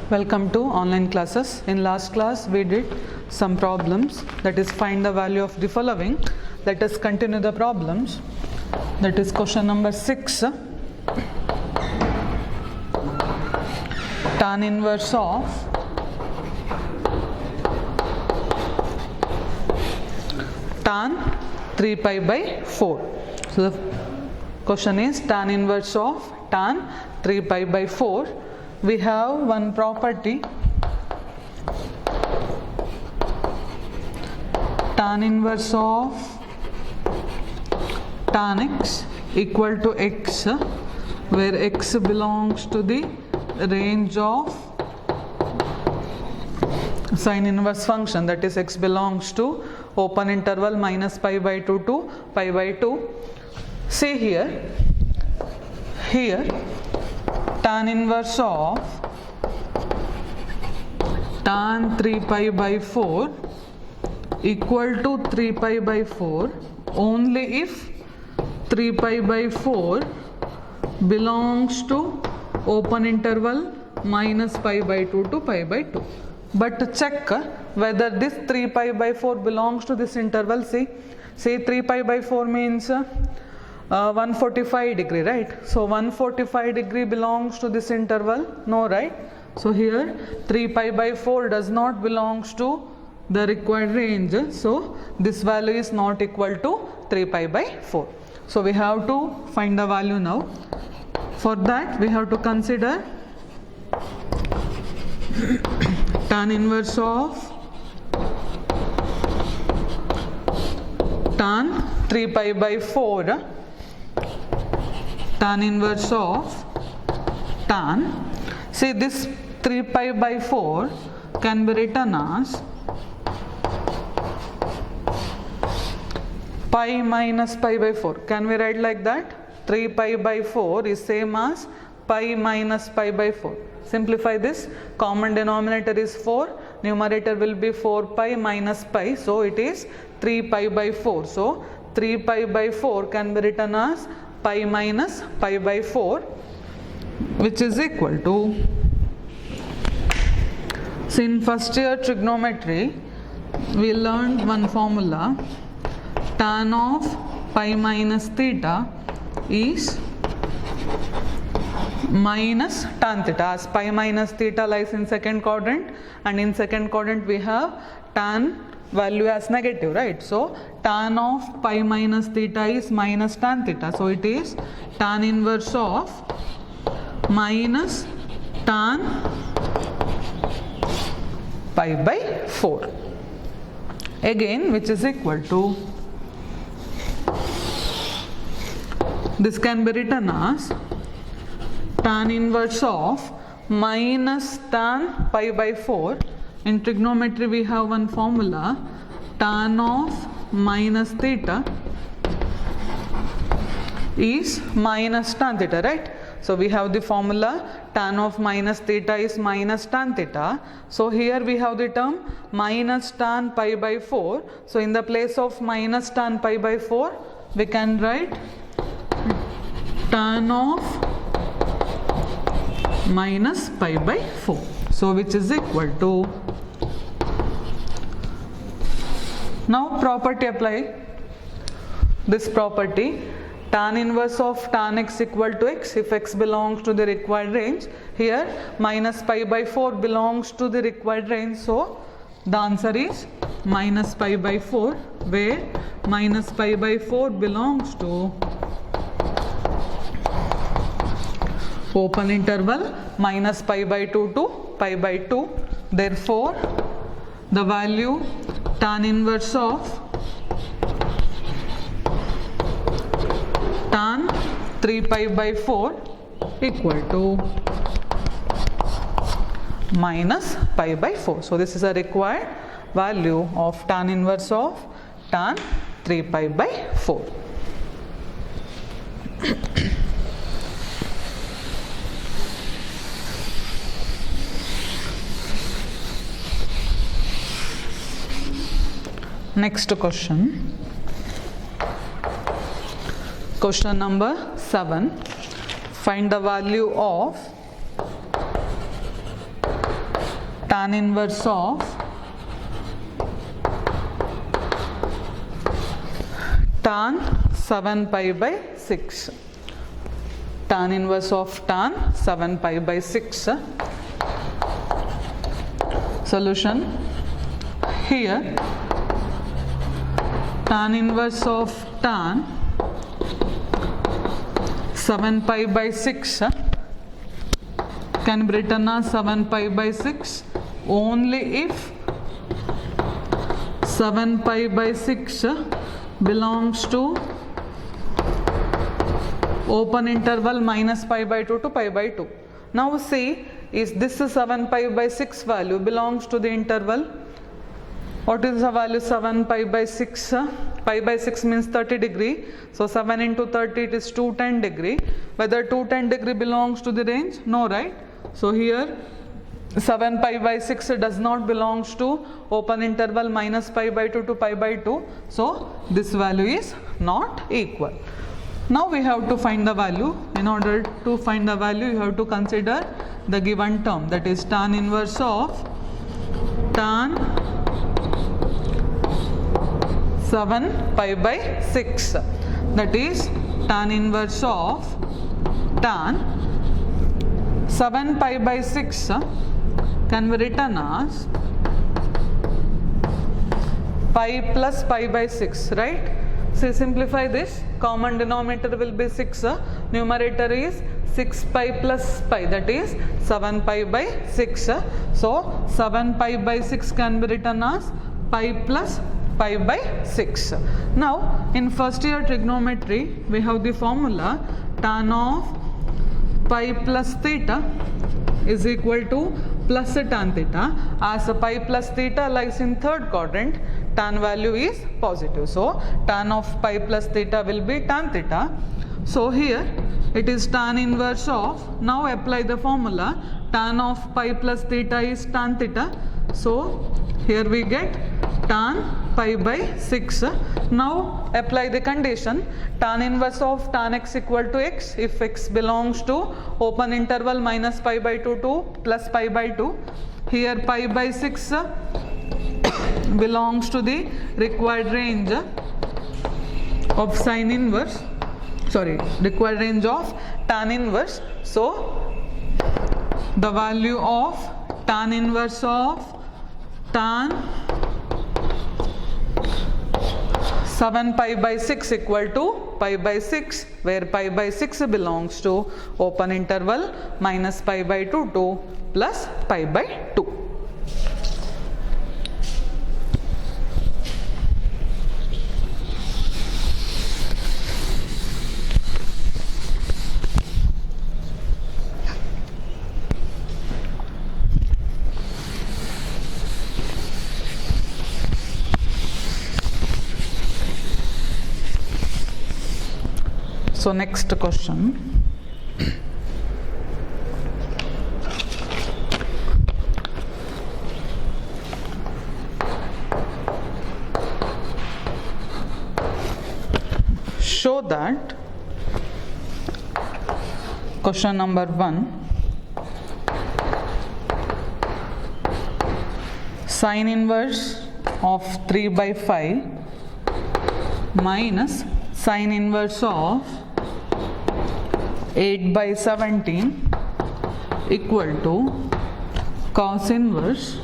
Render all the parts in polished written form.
Welcome to online classes. In last class we did some problems, that is find the value of the following. Let us continue the problems. That is question number 6. Tan inverse of tan 3 pi by 4. So the question is tan inverse of tan 3 pi by 4. We have one property, tan inverse of tan x equal to x, where x belongs to the range of sine inverse function, that is x belongs to open interval minus pi by 2 to pi by 2. See here tan inverse of tan 3 pi by 4 equal to 3 pi by 4 only if 3 pi by 4 belongs to open interval minus pi by 2 to pi by 2. But check whether this 3 pi by 4 belongs to this interval. See 3 pi by 4 means 145 degree, right? So 145 degree belongs to this interval? No, right? So here 3 pi by 4 does not belongs to the required range. So this value is not equal to 3 pi by 4. So we have to find the value now. For that we have to consider tan inverse of tan 3 pi by 4, tan inverse of tan. See, this 3 pi by 4 can be written as pi minus pi by 4. Can we write like that? 3 pi by 4 is same as pi minus pi by 4. Simplify this. Common denominator is 4. Numerator will be 4 pi minus pi. So it is 3 pi by 4. So 3 pi by 4 can be written as pi minus pi by 4, which is equal to, so in first year trigonometry we learned one formula, tan of pi minus theta is minus tan theta, as pi minus theta lies in second quadrant, and in second quadrant we have tan value as negative, right? So tan of pi minus theta is minus tan theta. So it is tan inverse of minus tan pi by 4, again which is equal to, this can be written as tan inverse of minus tan pi by 4. In trigonometry we have one formula, tan of minus theta is minus tan theta, right? So we have the formula tan of minus theta is minus tan theta. So here we have the term minus tan pi by 4. So in the place of minus tan pi by 4 we can write tan of minus pi by 4. So which is equal to, now property apply. This property, tan inverse of tan x equal to x if x belongs to the required range. Here minus pi by 4 belongs to the required range. So the answer is minus pi by 4, where minus pi by 4 belongs to open interval minus pi by 2 to pi by 2. Therefore the value tan inverse of tan 3 pi by 4 equal to minus pi by 4. So this is a required value of tan inverse of tan 3 pi by 4. Next question. Question number 7. Find the value of tan inverse of tan 7 pi by 6. Tan inverse of tan 7 pi by 6. Solution. Here tan inverse of tan 7 pi by 6 can be written as 7 pi by 6 only if 7 pi by 6 belongs to open interval minus pi by 2 to pi by 2. Now see, is this 7 pi by 6 value belongs to the interval? What is the value 7 pi by 6? Pi by 6 means 30 degree. So 7 into 30 it is 210 degree. Whether 210 degree belongs to the range? No, right? So here 7 pi by 6 does not belongs to open interval minus pi by 2 to pi by 2. So this value is not equal. Now we have to find the value. In order to find the value, you have to consider the given term, that is tan inverse of tan 7 pi by 6. That is tan inverse of tan 7 pi by 6 can be written as pi plus pi by 6, right? So simplify this. Common denominator will be 6. Numerator is 6 pi plus pi, that is 7 pi by 6. So 7 pi by 6 can be written as pi plus pi by 6. Now in first year trigonometry we have the formula tan of pi plus theta is equal to plus tan theta. As pi plus theta lies in third quadrant, tan value is positive. So tan of pi plus theta will be tan theta. So here it is tan inverse of, now apply the formula, tan of pi plus theta is tan theta. So here we get tan pi by 6. Now apply the condition, tan inverse of tan x equal to x if x belongs to open interval minus pi by 2 to plus pi by 2. Here pi by 6 belongs to the required range of sin inverse, required range of tan inverse. So the value of tan inverse of tan 7 pi by 6 equal to pi by 6, where pi by 6 belongs to open interval minus pi by 2 to plus pi by 2. So next question. Show that question number 1, sin inverse of 3 by 5 minus sin inverse of 8 by 17 equal to cos inverse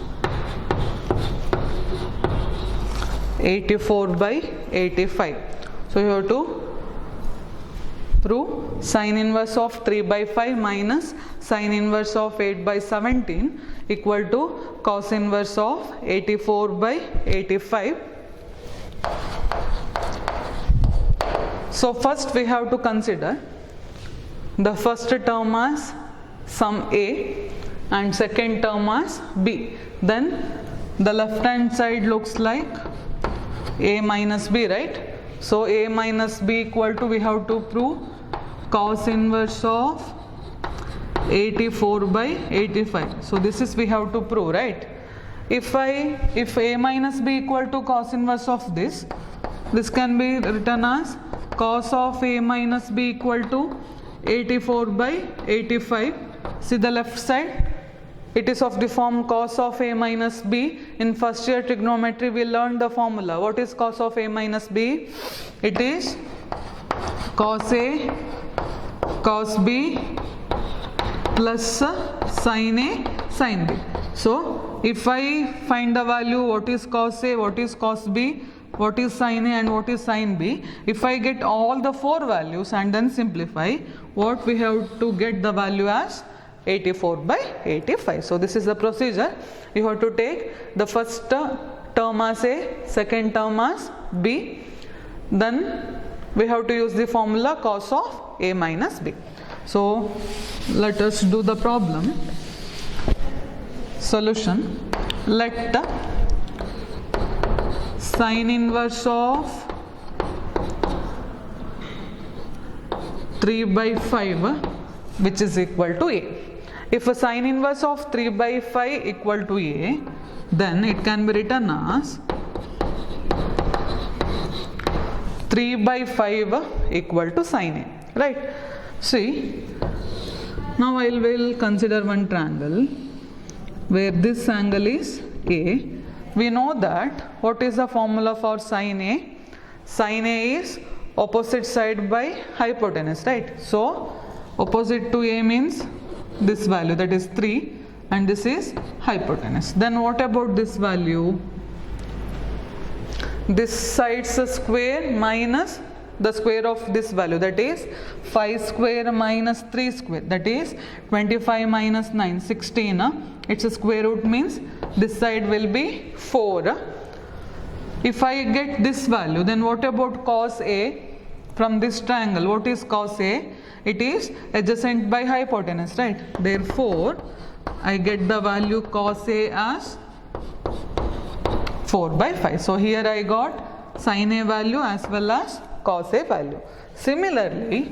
84 by 85. So you have to prove sin inverse of 3 by 5 minus sin inverse of 8 by 17 equal to cos inverse of 84 by 85. So first we have to consider the first term as sum A and second term as B. Then the left hand side looks like A minus B, right? So A minus B equal to, we have to prove cos inverse of 84 by 85. So this is we have to prove, right? If A minus B equal to cos inverse of this can be written as cos of A minus B equal to 84 by 85. See the left side, It is of the form cos of a minus b. In first year trigonometry we learned the formula. What is cos of a minus b? It is cos a cos b plus sin a sin b. So if I find the value what is cos a, what is cos b, what is sin a and what is sin b, if I get all the four values and then simplify, what we have to get the value as 84 by 85. So this is the procedure. You have to take the first term as a, second term as b, then we have to use the formula cos of a minus b. So let us do the problem. Solution. Let the sin inverse of 3 by 5 which is equal to a. If a sin inverse of 3 by 5 equal to a, then it can be written as 3 by 5 equal to sin a, right? See, now I will consider one triangle where this angle is a. We know that what is the formula for sin a? Sin a is opposite side by hypotenuse, right? So opposite to a means this value, that is 3, and this is hypotenuse. Then what about this value? This side's square minus the square of this value, that is 5 square minus 3 square, that is 25 minus 9, 16. Its square root means this side will be 4. If I get this value, then what about cos a? From this triangle, what is cos a? It is adjacent by hypotenuse, right? Therefore, I get the value cos a as 4 by 5. So here I got sin a value as well as cos a value. Similarly,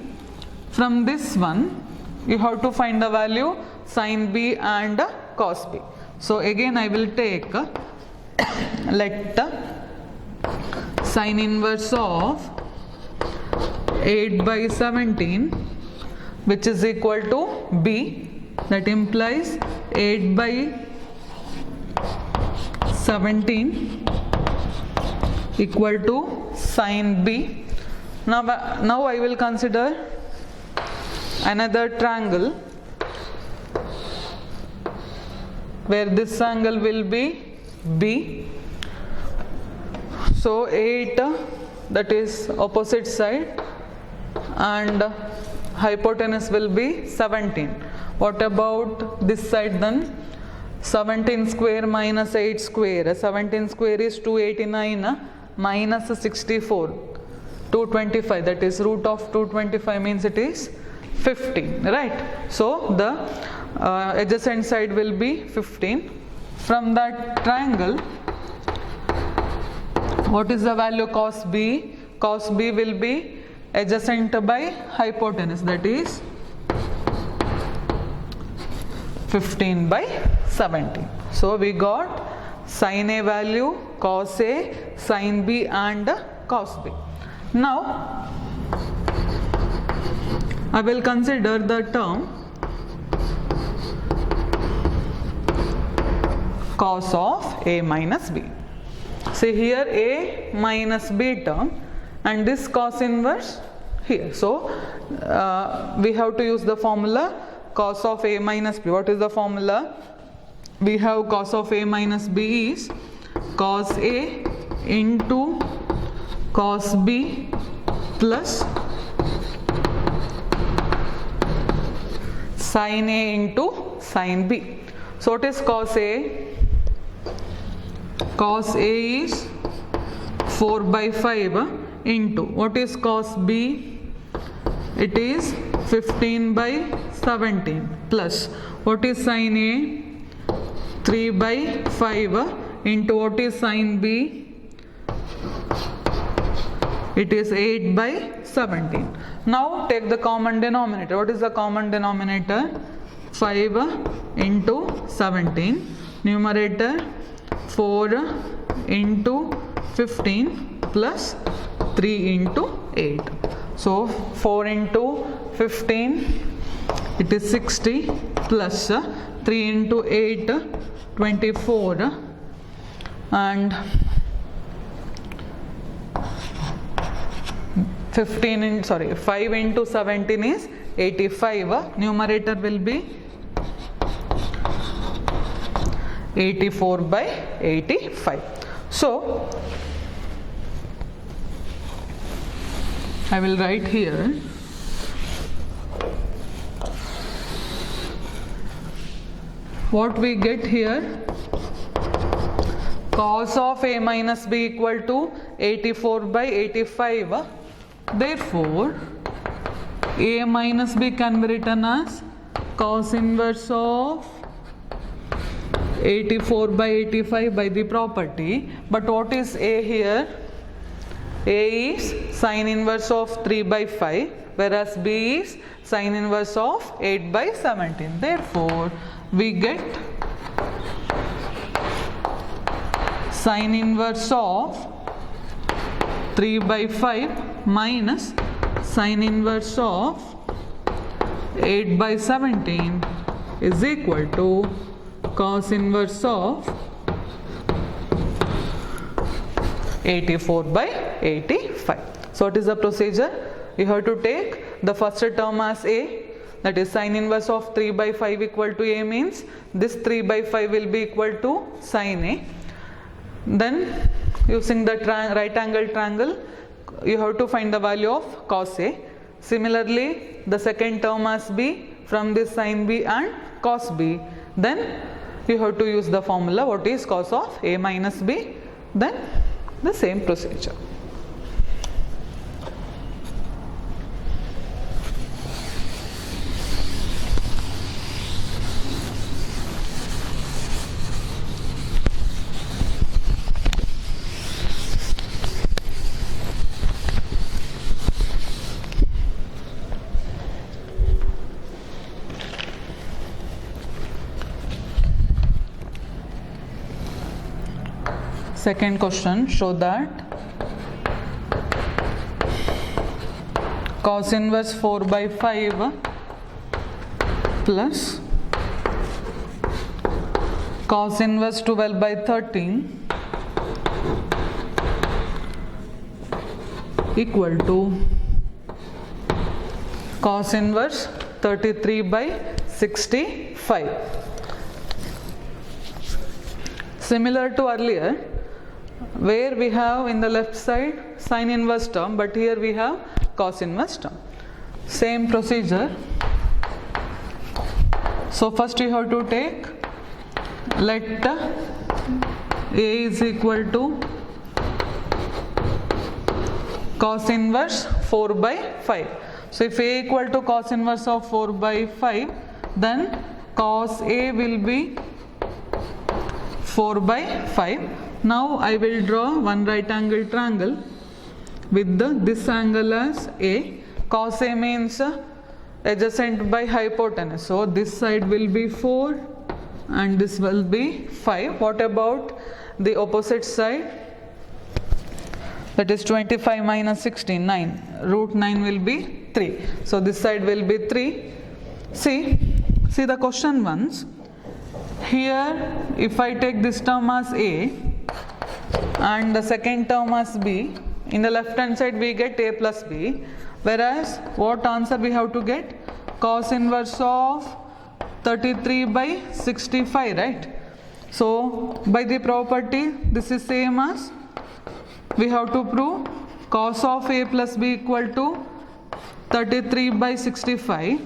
from this one, you have to find the value sin b and cos b. So again I will take let sin inverse of 8 by 17 which is equal to b, that implies 8 by 17 equal to sin b. Now I will consider another triangle where this angle will be b. So 8, that is opposite side, and hypotenuse will be 17. What about this side then? 17 square minus 8 square. 17 square is 289 minus 64. 225, that is root of 225 means it is 15, right? So the adjacent side will be 15. From that triangle, what is the value cos b? Cos b will be adjacent by hypotenuse, that is 15 by 17. So we got sin a value, cos a, sin b and cos b. Now I will consider the term cos of a minus b. See here a minus b term and this cos inverse here. So we have to use the formula cos of a minus b. What is the formula? We have cos of a minus b is cos a into cos b plus sin a into sin b. So what is cos a? Cos a is 4 by 5 into, what is cos b? It is 15 by 17 plus, what is sin a? 3 by 5 into, what is sin b? It is 8 by 17. Now take the common denominator. What is the common denominator? 5 into 17. Numerator 4 into 15 plus 3 into 8. So 4 into 15, it is 60 plus 3 into 8, 24, and 5 into 17 is 85. Numerator will be 84 by 85. So I will write here what we get here. Cos of A minus B equal to 84 by 85. Therefore, A minus B can be written as cos inverse of 84 by 85 by the property. But what is A here? A is sin inverse of 3 by 5, whereas B is sin inverse of 8 by 17. Therefore, we get sin inverse of 3 by 5 minus sin inverse of 8 by 17 is equal to cos inverse of 84 by 85. So what is the procedure? You have to take the first term as A, that is sin inverse of 3 by 5 equal to A, means this 3 by 5 will be equal to sin A. Then using the right angle triangle, you have to find the value of cos A. Similarly, the second term as B, from this sin B and cos B. Then you have to use the formula, what is cos of A minus B. Then the same procedure. Second question, show that cos inverse 4 by 5 plus cos inverse 12 by 13 equal to cos inverse 33 by 65. Similar to earlier, where we have in the left side sin inverse term, but here we have cos inverse term. Same procedure. So first you have to take, let A is equal to cos inverse 4 by 5. So if A equal to cos inverse of 4 by 5, then cos A will be 4 by 5. Now I will draw one right angle triangle with this angle as A. Cos A means adjacent by hypotenuse. So this side will be 4 and this will be 5. What about the opposite side? That is 25 minus 16, 9. Root 9 will be 3. So this side will be 3. See the question once. Here if I take this term as A and the second term as B, in the left hand side we get A plus B, whereas what answer we have to get? Cos inverse of 33 by 65, right? So by the property, this is same as we have to prove cos of A plus B equal to 33 by 65.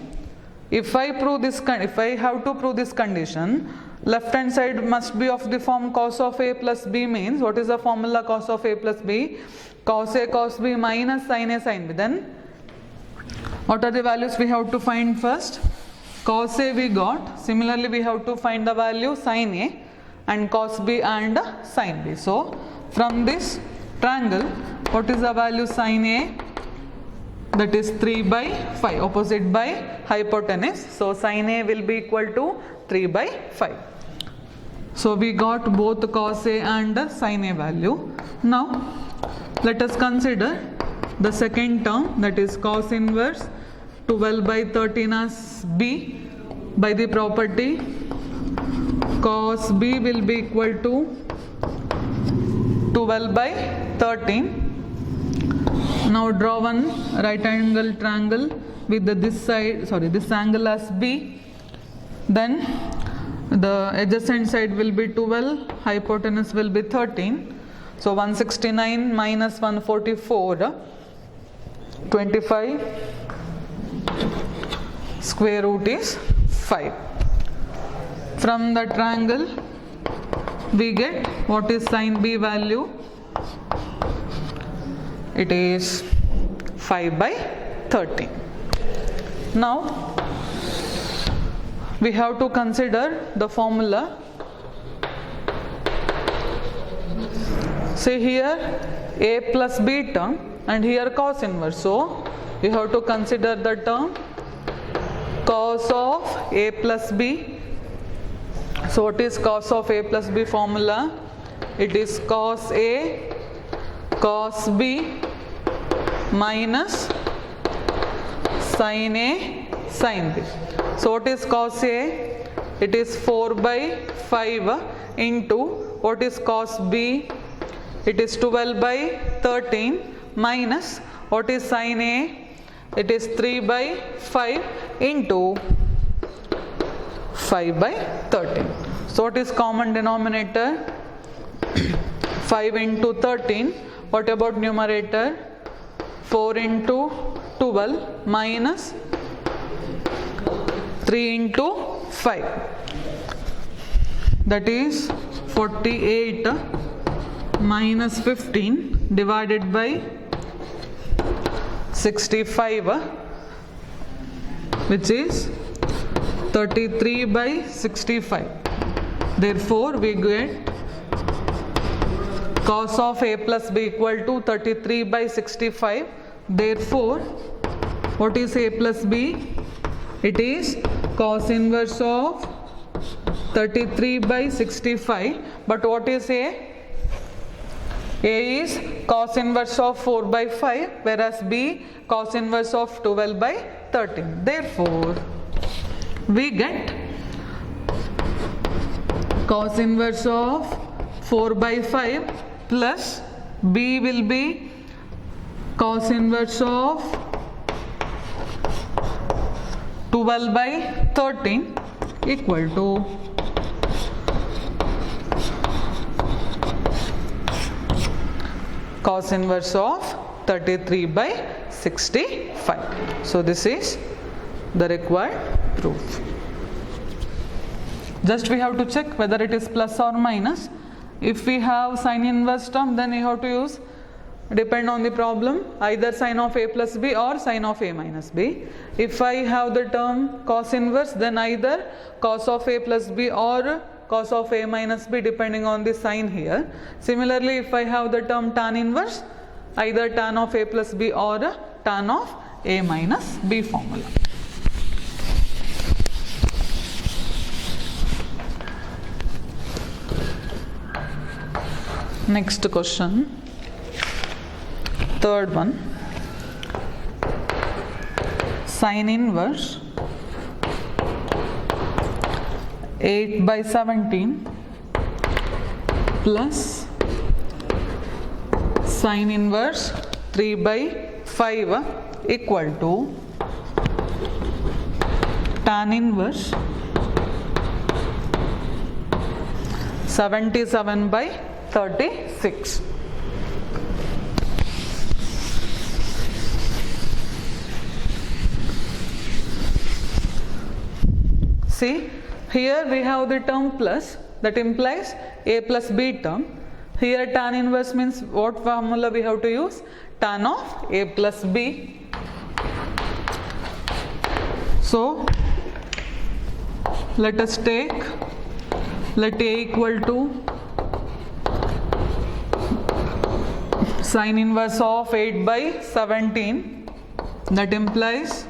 If I have to prove this condition, left hand side must be of the form cos of A plus B, means what is the formula cos of A plus B? Cos A cos B minus sin A sin B. Then what are the values we have to find first? Cos A we got. Similarly we have to find the value sin A and cos B and sin B. So from this triangle, what is the value sin A? That is 3 by 5, opposite by hypotenuse. So sin A will be equal to 3 by 5. So we got both cos A and sin A value. Now let us consider the second term, that is cos inverse 12 by 13 as B. By the property cos B will be equal to 12 by 13. Now draw one right angle triangle with this angle as B. Then the adjacent side will be 12, hypotenuse will be 13. So 169 minus 144, 25, square root is 5. From the triangle we get what is sin B value. It is 5 by 13. Now we have to consider the formula. See here A plus B term and here cos inverse. So we have to consider the term cos of A plus B. So what is cos of A plus B formula? It is cos A cos B minus sin A sin B. So what is cos A? It is 4 by 5 into what is cos B? It is 12 by 13 minus what is sin A? It is 3 by 5 into 5 by 13. So what is common denominator? 5 into 13. What about numerator? 4 into 12 minus 3 into 5. That is 48 minus 15 divided by 65, which is 33 by 65. Therefore we get cos of A plus B equal to 33 by 65. Therefore what is A plus B? It is cos inverse of 33 by 65. But what is A? A is cos inverse of 4 by 5, whereas B cos inverse of 12 by 13. Therefore we get cos inverse of 4 by 5 plus B will be cos inverse of 12 by 13 equal to cos inverse of 33 by 65. So this is the required proof. Just we have to check whether it is plus or minus. If we have sin inverse term, then we have to use, depend on the problem, either sin of A plus B or sin of A minus B. If I have the term cos inverse, then either cos of A plus B or cos of A minus B, depending on the sign here. Similarly, if I have the term tan inverse, either tan of A plus B or tan of A minus B formula. Next question, third one, sin inverse 8 by 17 plus sin inverse 3 by 5 equal to tan inverse 77 by 36. See, here we have the term plus, that implies A plus B term. Here tan inverse means what formula we have to use? Tan of A plus B. So let us take, let A equal to sin inverse of 8 by 17. That implies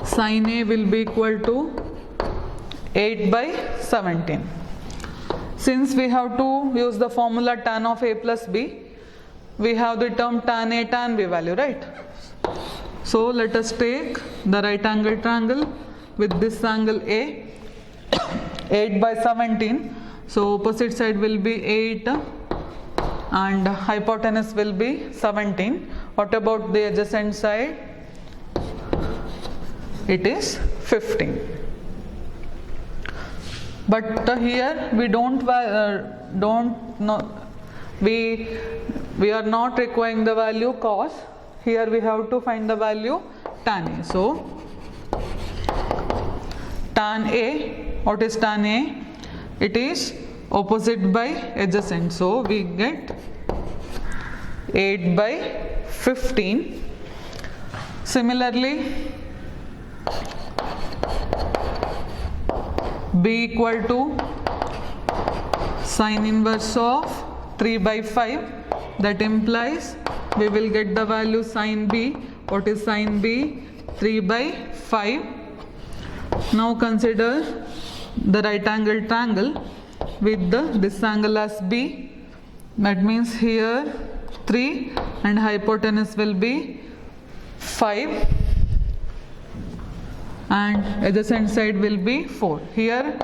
sin A will be equal to 8 by 17. Since we have to use the formula tan of A plus B, we have the term tan A tan B value, right? So let us take the right angle triangle with this angle A 8 by 17, so opposite side will be 8 and hypotenuse will be 17. What about the adjacent side? It is 15. But here we don't know, we are not requiring the value cos. Here we have to find the value tan A. So tan A, what is tan A? It is opposite by adjacent, so we get 8 by 15. Similarly, B equal to sine inverse of 3 by 5, that implies we will get the value sine B. What is sine B? 3 by 5. Now consider the right angle triangle with this angle as B, that means here 3 and hypotenuse will be 5 and adjacent side will be 4. Here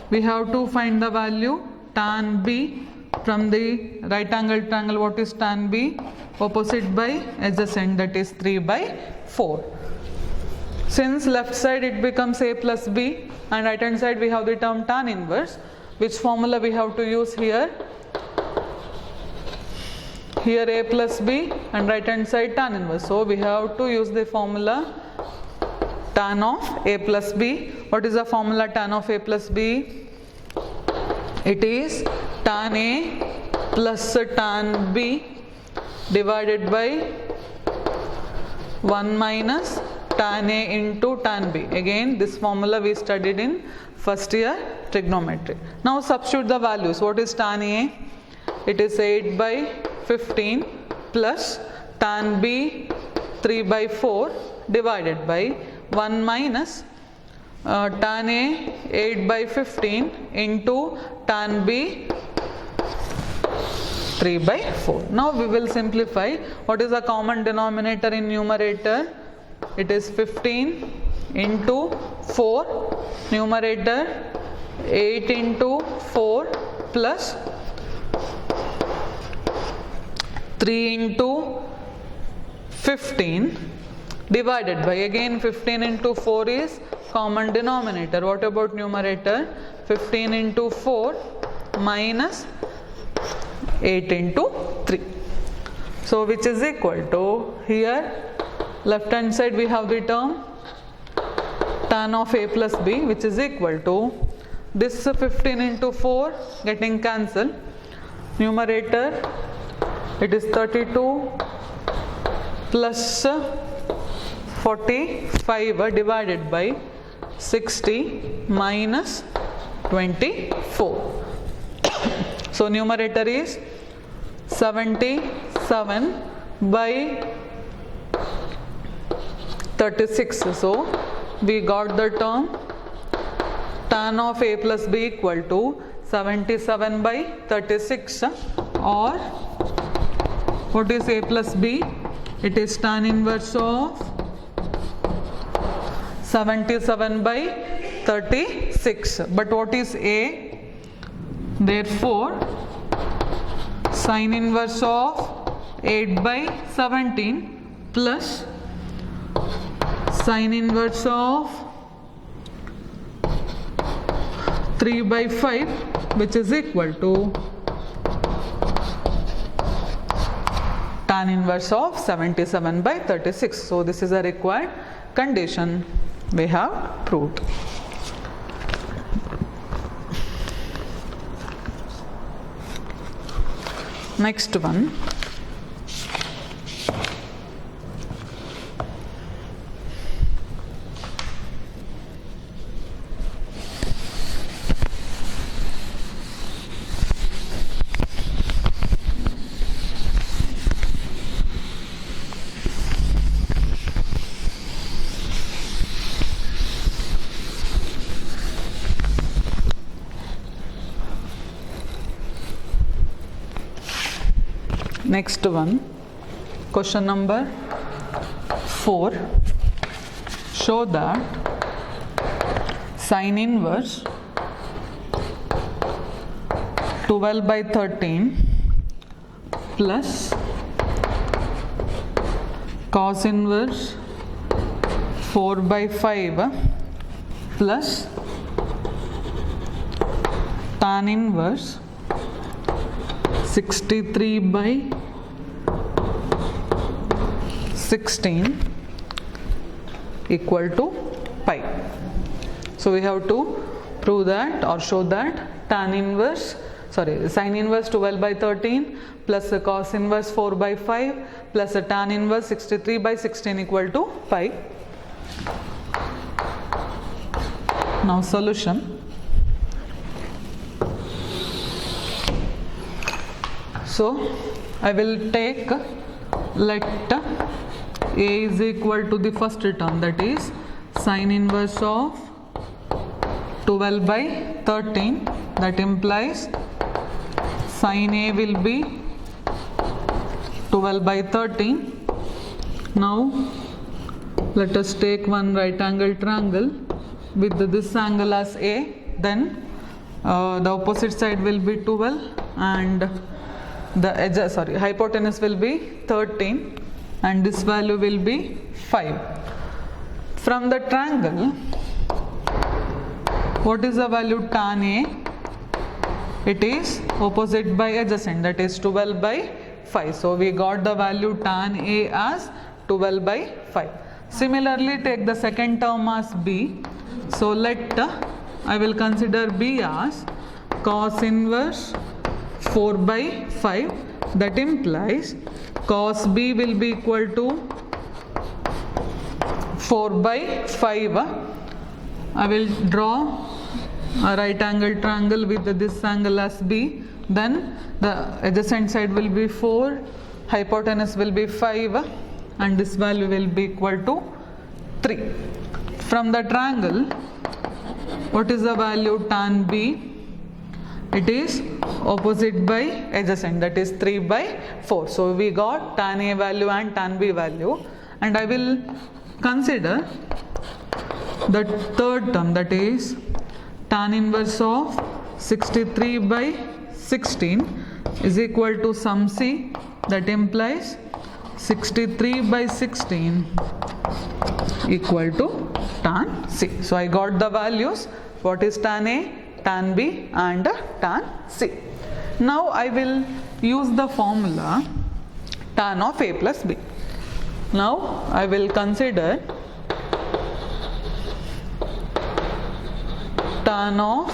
we have to find the value tan B from the right angle triangle. What is tan B? Opposite by adjacent, that is 3 by 4. Since left side it becomes A plus B and right hand side we have the term tan inverse, which formula we have to use here? Here A plus B and right hand side tan inverse. So we have to use the formula tan of A plus B. What is the formula tan of A plus B? It is tan A plus tan B divided by 1 minus tan A into tan B. Again this formula we studied in first year trigonometry. Now substitute the values. What is tan A? It is 8 by 15 plus tan B 3 by 4 divided by 1 minus tan A 8 by 15 into tan B 3 by 4. Now we will simplify. What is the common denominator in numerator? It is 15 into 4, numerator 8 into 4 plus 3 into 15 divided by, again 15 into 4 is common denominator. What about numerator? 15 into 4 minus 8 into 3. So which is equal to, here left hand side we have the term tan of A plus B, which is equal to this 15 into 4 getting cancelled. Numerator it is 32 plus 45 divided by 60 minus 24. So numerator is 77 by 36. So we got the term tan of A plus B equal to 77 by 36, or what is A plus B? It is tan inverse of 77 by 36. But what is A? Therefore sine inverse of 8 by 17 plus sine inverse of 3 by 5, which is equal to tan inverse of 77 by 36. So this is a required condition we have proved. Next one. Next one, question number 4. Show that sine inverse 12 by 13 plus cos inverse 4 by 5 plus tan inverse 63 by 16 equal to pi. So we have to prove that or show that sin inverse 12 by 13 plus the cos inverse 4 by 5 plus the tan inverse 63 by 16 equal to pi. Now solution. So I will take, let A is equal to the first term, that is sin inverse of 12 by 13, that implies sin A will be 12 by 13. Now let us take one right angle triangle with this angle as A, then the opposite side will be 12 and the edge, hypotenuse will be 13 and this value will be 5. From the triangle, what is the value tan A? It is opposite by adjacent, that is 12 by 5. So we got the value tan A as 12 by 5. Similarly, take the second term as B. So let I will consider B as cos inverse 4 by 5, that implies cos B will be equal to 4 by 5. I will draw a right angle triangle with this angle as B, then the adjacent side will be 4, hypotenuse will be 5 and this value will be equal to 3. From the triangle, what is the value tan B? It is opposite by adjacent, that is 3 by 4. So we got tan A value and tan B value, and I will consider the third term, that is tan inverse of 63 by 16 is equal to sum C, that implies 63 by 16 equal to tan C. So I got the values, what is tan A, tan B and tan C. Now I will use the formula tan of A plus B. Now I will consider tan of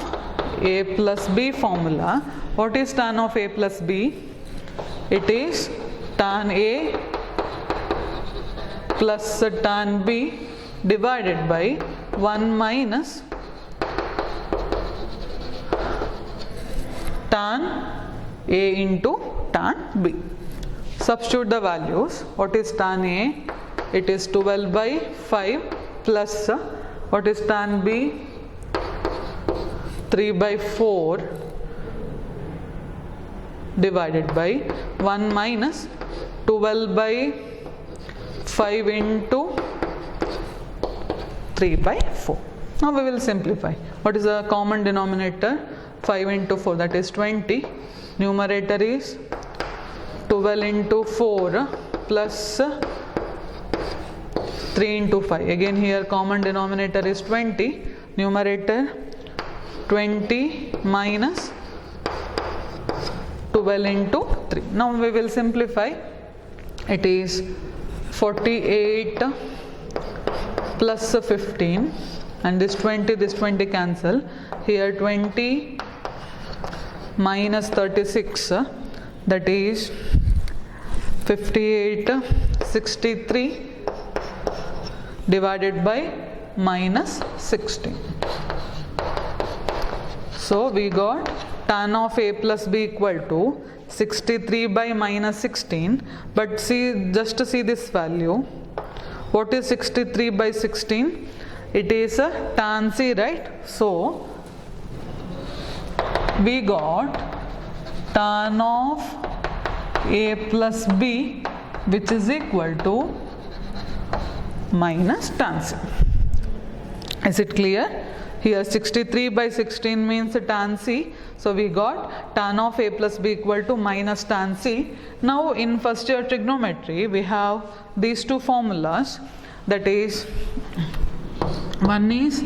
A plus B formula. What is tan of A plus B? It is tan A plus tan B divided by 1 minus tan A into tan B. Substitute the values. What is tan A? It is 12 by 5 plus what is tan B? 3 by 4 divided by 1 minus 12 by 5 into 3 by 4. Now we will simplify. What is the common denominator? 5 into 4, that is 20. Numerator is 12 into 4 plus 3 into 5. Again here common denominator is 20. Numerator 20 minus 12 into 3. Now we will simplify. It is 48 plus 15 and this 20 cancel. Here 20 minus 36, that is 58, 63 divided by minus 16. So we got tan of A plus B equal to 63 by minus 16, but see, just to see this value, what is 63 by 16? It is a tan C, right? So we got tan of A plus B, which is equal to minus tan C. Is it clear? Here 63 by 16 means tan C. So we got tan of A plus B equal to minus tan C. Now in first year trigonometry we have these two formulas, that is, one is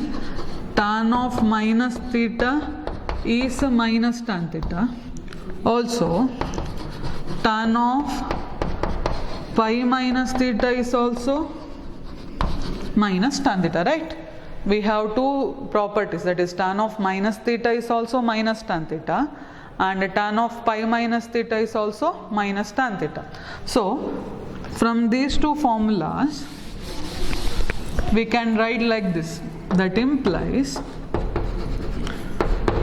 tan of minus theta is minus tan theta. Also tan of pi minus theta is also minus tan theta, right? We have two properties, that is tan of minus theta is also minus tan theta and tan of pi minus theta is also minus tan theta. So from these two formulas we can write like this, that implies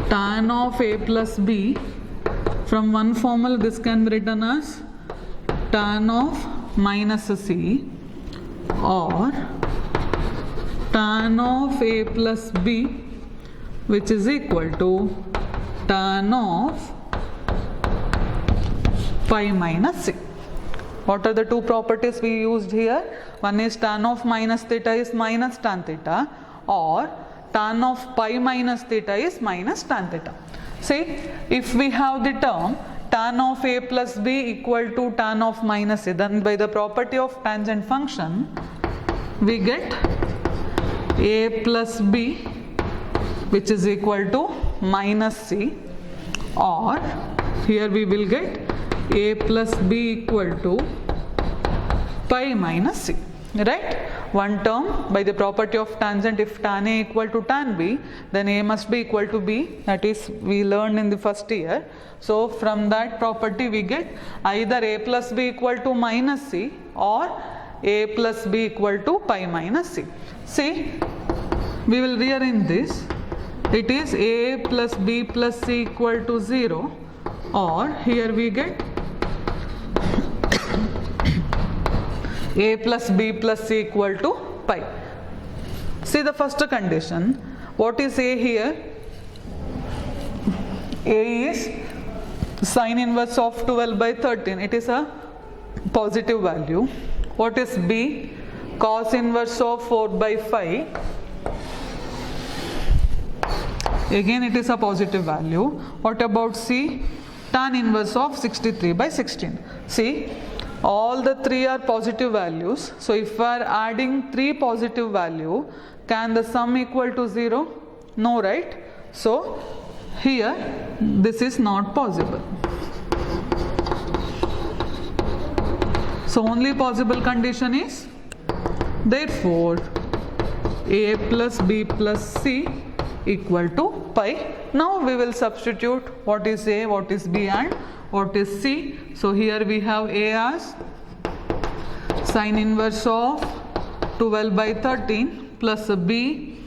tan of A plus B, from one formula this can be written as tan of minus C, or tan of A plus B, which is equal to tan of pi minus C. What are the two properties we used here? One is tan of minus theta is minus tan theta, or tan of pi minus theta is minus tan theta. See, if we have the term tan of A plus B equal to tan of minus A, then by the property of tangent function we get A plus B, which is equal to minus C, or here we will get A plus B equal to pi minus C, right? One term by the property of tangent, if tan A equal to tan B, then A must be equal to B, that is we learned in the first year. So from that property we get either A plus B equal to minus C or A plus B equal to pi minus C. See, we will rearrange this. It is A plus B plus C equal to 0, or here we get A plus B plus C equal to pi. See the first condition. What is A here? A is sine inverse of 12 by 13. It is a positive value. What is B? Cos inverse of 4 by 5. Again it is a positive value. What about C? Tan inverse of 63 by 16. See, all the three are positive values. So if we are adding three positive value, can the sum equal to 0? No, right? So here this is not possible. So only possible condition is, therefore A plus B plus C equal to pi. Now we will substitute what is A, what is B and what is C. So here we have A as sine inverse of 12 by 13 plus B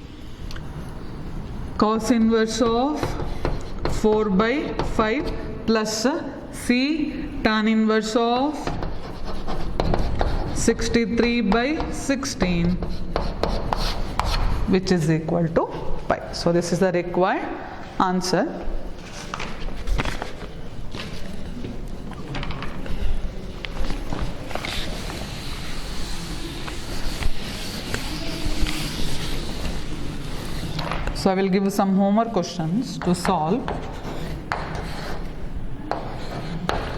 cos inverse of 4 by 5 plus C tan inverse of 63 by 16, which is equal to pi. So this is the required answer. So I will give you some homework questions to solve.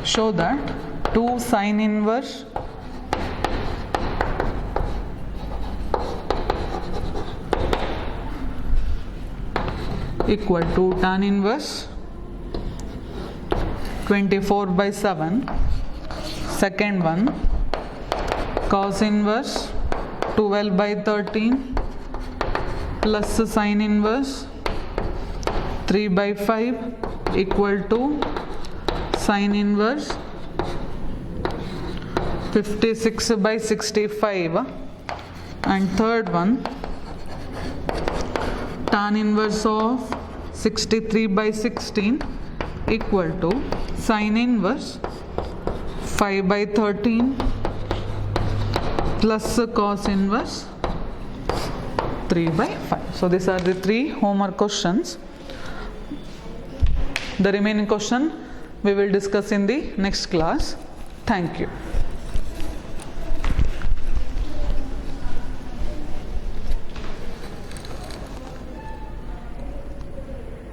Show that 2 sine inverse equal to tan inverse 24 by 7. Second one, cos inverse 12 by 13 plus sine inverse 3 by 5 equal to sine inverse 56 by 65. And third one, tan inverse of 63 by 16 equal to sine inverse 5 by 13 plus cos inverse 3 by 5. So these are the 3 homework questions. The remaining question we will discuss in the next class. Thank you.